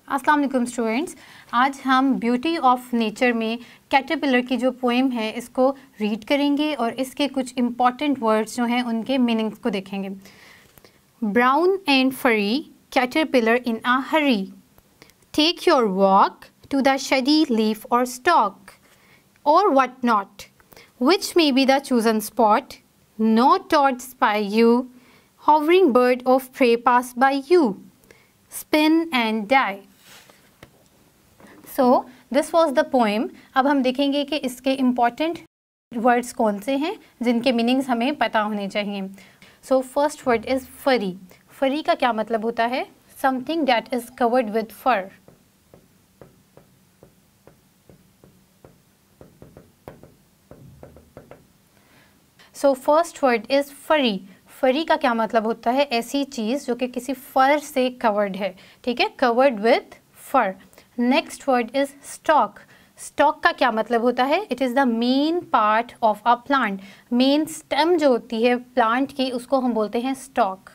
अस्सलाम वालेकुम स्टूडेंट्स, आज हम ब्यूटी ऑफ नेचर में कैटरपिलर की जो पोएम है इसको रीड करेंगे और इसके कुछ इम्पॉर्टेंट वर्ड्स जो हैं उनके मीनिंग्स को देखेंगे। Brown and furry caterpillar in a hurry, take your walk to the shady leaf or stalk or what not, which may be the chosen spot, no thoughts by you, hovering bird of prey pass by you, spin and die. So this was the poem. अब हम देखेंगे कि इसके important words कौन से हैं जिनके meanings हमें पता होने चाहिए. So first word is furry. Furry का क्या मतलब होता है? Something that is covered with fur. So first word is फरी. फरी का क्या मतलब होता है? ऐसी चीज़ जो कि किसी फर से कवर्ड है, ठीक है, covered with fur. Next word is stalk. Stalk का क्या मतलब होता है? It is the main part of a plant. Main stem जो होती है प्लांट की उसको हम बोलते हैं स्टॉक.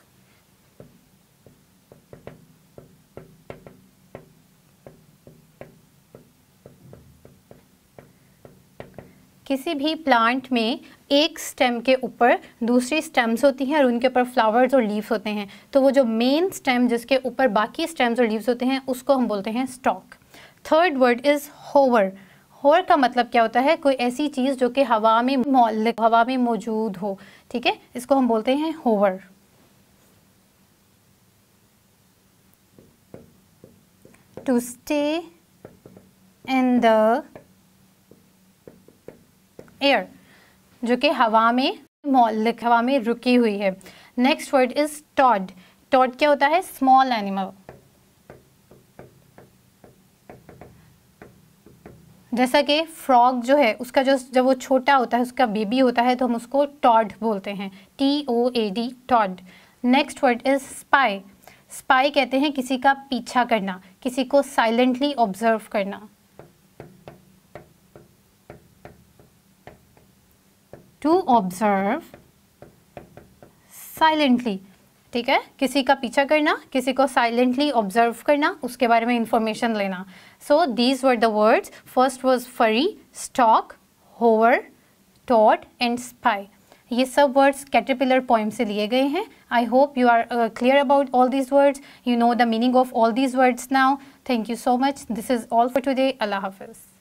किसी भी प्लांट में एक स्टेम के ऊपर दूसरी स्टेम्स होती हैं और उनके ऊपर फ्लावर्स और लीव्स होते हैं, तो वो जो मेन स्टेम जिसके ऊपर बाकी स्टेम्स और लीव्स होते हैं उसको हम बोलते हैं stalk. Third word is hover. Hover का मतलब क्या होता है? कोई ऐसी चीज़ जो कि हवा में मौजूद हो, ठीक है, इसको हम बोलते हैं hover. To stay in the air, जो कि हवा में रुकी हुई है. Next word is toad. Toad क्या होता है? Small animal. जैसा कि फ्रॉग जो है उसका जब वो छोटा होता है, उसका बेबी होता है, तो हम उसको टॉड बोलते हैं, TOAD, toad. Next word is spy. Spy कहते हैं किसी का पीछा करना, किसी को साइलेंटली ऑब्जर्व करना. टू ऑब्जर्व साइलेंटली, ठीक है, किसी का पीछा करना, किसी को साइलेंटली ऑब्जर्व करना, उसके बारे में इंफॉर्मेशन लेना. So these were the words. First was furry, stalk, hover, toad and spy. ये सब वर्ड्स कैटरपिलर पोएम से लिए गए हैं. I hope you are clear about all these words. You know the meaning of all these words now. Thank you so much. This is all for today. अल्लाह हाफिज़.